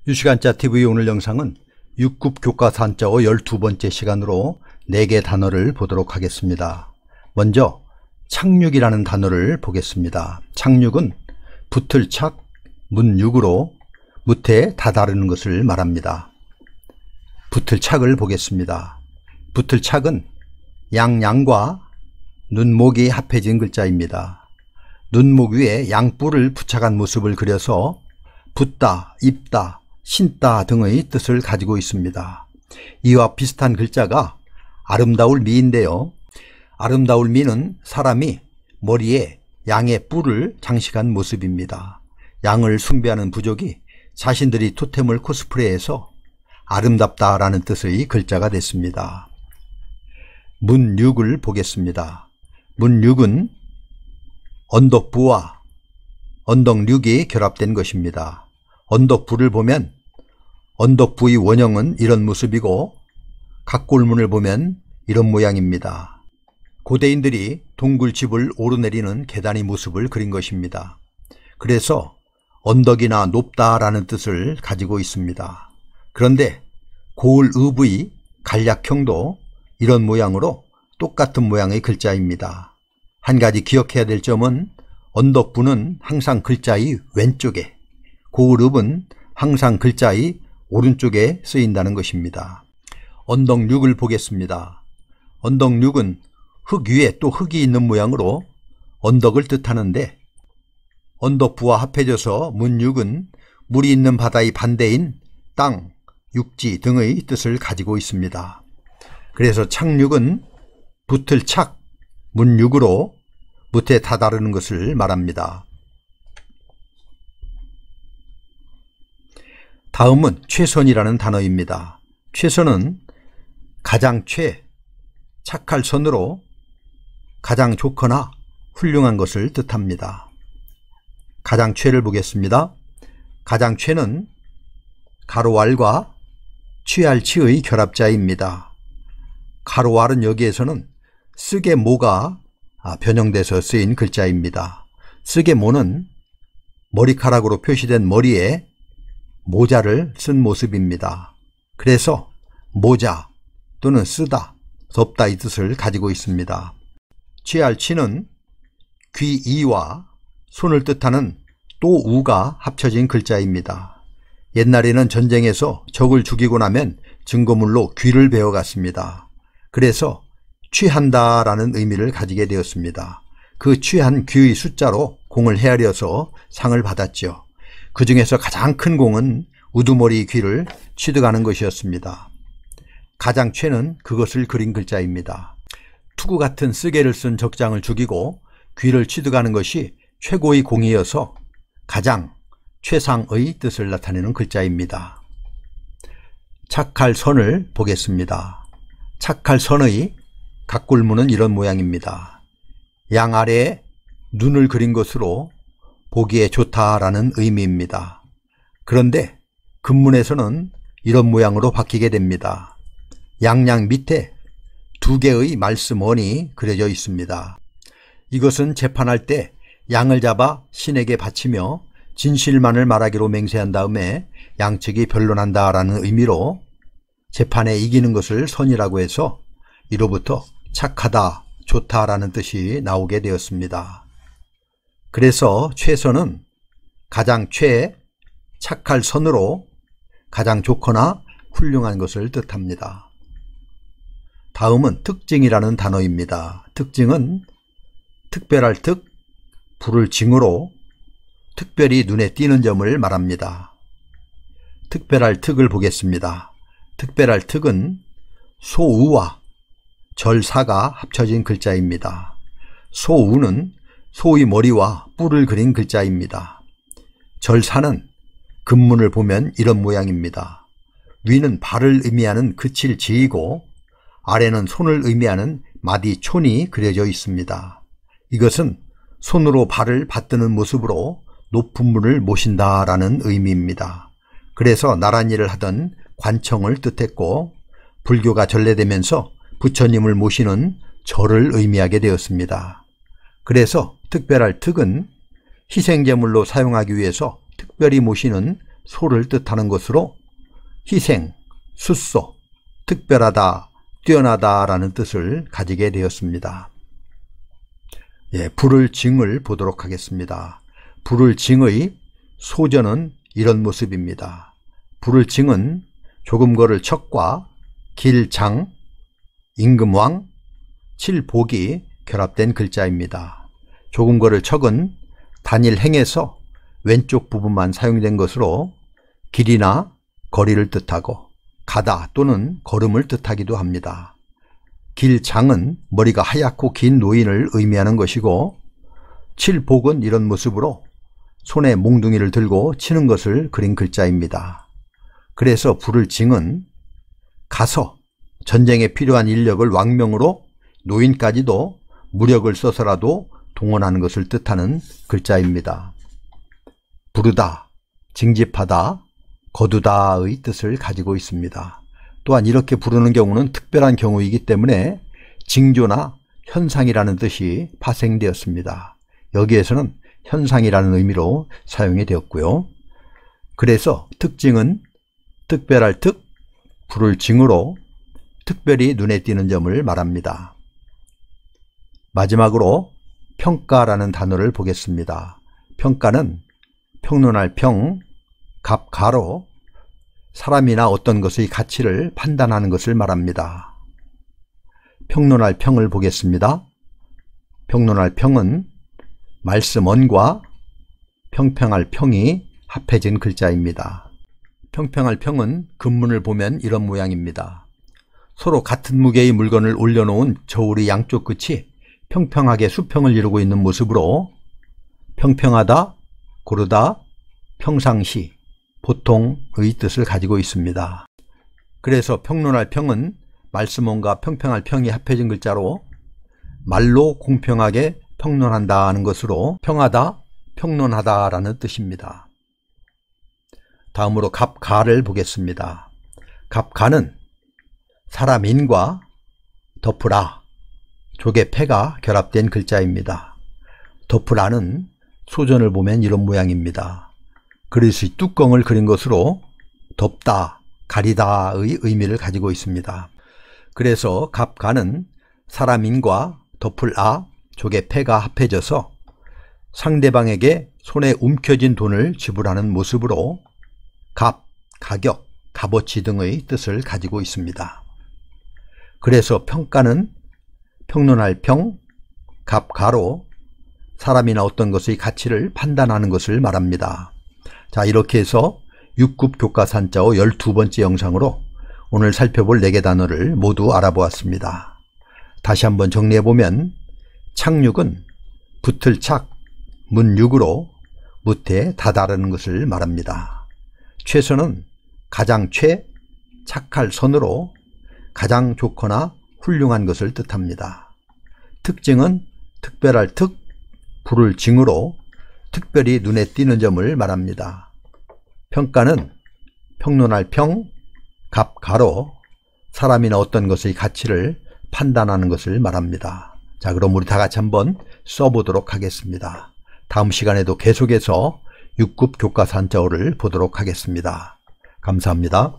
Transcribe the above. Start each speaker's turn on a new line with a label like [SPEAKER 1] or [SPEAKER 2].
[SPEAKER 1] 유시간자TV 오늘 영상은 6급 교과서 한자어 12번째 시간으로 4개 단어를 보도록 하겠습니다. 먼저 착륙이라는 단어를 보겠습니다. 착륙은 붙을 착, 문육으로 무태 다다르는 것을 말합니다. 붙을 착을 보겠습니다. 붙을 착은 양양과 눈목이 합해진 글자입니다. 눈목 위에 양뿔을 부착한 모습을 그려서 붙다, 입다, 신다 등의 뜻을 가지고 있습니다. 이와 비슷한 글자가 아름다울 미인데요. 아름다울 미는 사람이 머리에 양의 뿔을 장식한 모습입니다. 양을 숭배하는 부족이 자신들이 토템을 코스프레해서 아름답다라는 뜻의 글자가 됐습니다. 문육을 보겠습니다. 문육은 언덕부와 언덕육이 결합된 것입니다. 언덕부를 보면 언덕부의 원형은 이런 모습이고 각골문을 보면 이런 모양입니다. 고대인들이 동굴집을 오르내리는 계단의 모습을 그린 것입니다. 그래서 언덕이나 높다라는 뜻을 가지고 있습니다. 그런데 고을읍의 간략형도 이런 모양으로 똑같은 모양의 글자입니다. 한 가지 기억해야 될 점은 언덕부는 항상 글자의 왼쪽에, 고을읍은 항상 글자의 오른쪽에 쓰인다는 것입니다. 언덕육을 보겠습니다. 언덕육은 흙 위에 또 흙이 있는 모양으로 언덕을 뜻하는데 언덕부와 합해져서 문육은 물이 있는 바다의 반대인 땅, 육지 등의 뜻을 가지고 있습니다. 그래서 착육은 붙을 착, 문육으로 무태 다다르는 것을 말합니다. 다음은 최선이라는 단어입니다. 최선은 가장 착할 선으로 가장 좋거나 훌륭한 것을 뜻합니다. 가장 최를 보겠습니다. 가장 최는 가로알과 취할치의 결합자입니다. 가로알은 여기에서는 쓰게 모가 변형돼서 쓰인 글자입니다. 쓰게 모는 머리카락으로 표시된 머리에 모자를 쓴 모습입니다. 그래서 모자 또는 쓰다, 덮다 이 뜻을 가지고 있습니다. 취할치는 귀이와 손을 뜻하는 또우가 합쳐진 글자입니다. 옛날에는 전쟁에서 적을 죽이고 나면 증거물로 귀를 베어갔습니다. 그래서 취한다라는 의미를 가지게 되었습니다. 그 취한 귀의 숫자로 공을 헤아려서 상을 받았죠. 그 중에서 가장 큰 공은 우두머리 귀를 취득하는 것이었습니다. 가장 최는 그것을 그린 글자입니다. 투구 같은 쓰개를 쓴 적장을 죽이고 귀를 취득하는 것이 최고의 공이어서 가장 최상의 뜻을 나타내는 글자입니다. 착할 선을 보겠습니다. 착할 선의 각골문은 이런 모양입니다. 양 아래에 눈을 그린 것으로 보기에 좋다라는 의미입니다. 그런데 금문에서는 이런 모양으로 바뀌게 됩니다. 양양 밑에 2개의 말씀원이 그려져 있습니다. 이것은 재판할 때 양을 잡아 신에게 바치며 진실만을 말하기로 맹세한 다음에 양측이 변론한다라는 의미로 재판에 이기는 것을 선이라고 해서 이로부터 착하다, 좋다라는 뜻이 나오게 되었습니다. 그래서 최선은 가장 착할 선으로 가장 좋거나 훌륭한 것을 뜻합니다. 다음은 특징이라는 단어입니다. 특징은 특별할 특, 부를 징으로 특별히 눈에 띄는 점을 말합니다. 특별할 특을 보겠습니다. 특별할 특은 소우와 절사가 합쳐진 글자입니다. 소우는 소의 머리와 뿔을 그린 글자입니다. 절사는 금문을 보면 이런 모양입니다. 위는 발을 의미하는 그칠 지이고 아래는 손을 의미하는 마디촌이 그려져 있습니다. 이것은 손으로 발을 받드는 모습으로 높은 분을 모신다라는 의미입니다. 그래서 나랏일을 하던 관청을 뜻했고 불교가 전래되면서 부처님을 모시는 절을 의미하게 되었습니다. 그래서 특별할 특은 희생제물로 사용하기 위해서 특별히 모시는 소를 뜻하는 것으로 희생, 숫소, 특별하다, 뛰어나다라는 뜻을 가지게 되었습니다. 불을 징을 보도록 하겠습니다. 불을 징의 소전은 이런 모습입니다. 불을 징은 조금 걸을 척과 길장, 임금왕, 칠복이 결합된 글자입니다. 조금 걸을 척은 단일 행에서 왼쪽 부분만 사용된 것으로 길이나 거리를 뜻하고 가다 또는 걸음을 뜻하기도 합니다. 길장은 머리가 하얗고 긴 노인을 의미하는 것이고, 칠복은 이런 모습으로 손에 몽둥이를 들고 치는 것을 그린 글자입니다. 그래서 불을 징은 가서 전쟁에 필요한 인력을 왕명으로 노인까지도 무력을 써서라도 동원하는 것을 뜻하는 글자입니다. 부르다, 징집하다, 거두다의 뜻을 가지고 있습니다. 또한 이렇게 부르는 경우는 특별한 경우이기 때문에 징조나 현상이라는 뜻이 파생되었습니다. 여기에서는 현상이라는 의미로 사용이 되었고요. 그래서 특징은 특별할 특, 불을 징으로 특별히 눈에 띄는 점을 말합니다. 마지막으로 평가라는 단어를 보겠습니다. 평가는 평론할 평, 갑가로 사람이나 어떤 것의 가치를 판단하는 것을 말합니다. 평론할 평을 보겠습니다. 평론할 평은 말씀언과 평평할 평이 합해진 글자입니다. 평평할 평은 근문을 보면 이런 모양입니다. 서로 같은 무게의 물건을 올려놓은 저울의 양쪽 끝이 평평하게 수평을 이루고 있는 모습으로 평평하다, 고르다, 평상시, 보통의 뜻을 가지고 있습니다. 그래서 평론할 평은 말씀언과 평평할 평이 합해진 글자로 말로 공평하게 평론한다 하는 것으로 평하다, 평론하다 라는 뜻입니다. 다음으로 갑가를 보겠습니다. 갑가는 사람인과 덮으라, 조개 패가 결합된 글자입니다. 덮으라는 소전을 보면 이런 모양입니다. 그릇의 뚜껑을 그린 것으로 덮다, 가리다의 의미를 가지고 있습니다. 그래서 갑가는 사람인과 덮을아, 조개 패가 합해져서 상대방에게 손에 움켜진 돈을 지불하는 모습으로 값, 가격, 값어치 등의 뜻을 가지고 있습니다. 그래서 평가는 평론할 평, 갑가로 사람이나 어떤 것의 가치를 판단하는 것을 말합니다. 자, 이렇게 해서 6급 교과산자어 12번째 영상으로 오늘 살펴볼 4개 단어를 모두 알아보았습니다. 다시 한번 정리해보면 착륙은 붙을 착, 문육으로 무태 다다르는 것을 말합니다. 최선은 가장 착할 선으로 가장 좋거나 훌륭한 것을 뜻합니다. 특징은 특별할 특, 불을 징으로 특별히 눈에 띄는 점을 말합니다. 평가는 평론할 평, 갑가로 사람이나 어떤 것의 가치를 판단하는 것을 말합니다. 자, 그럼 우리 다 같이 한번 써보도록 하겠습니다. 다음 시간에도 계속해서 6급 교과산자어를 보도록 하겠습니다. 감사합니다.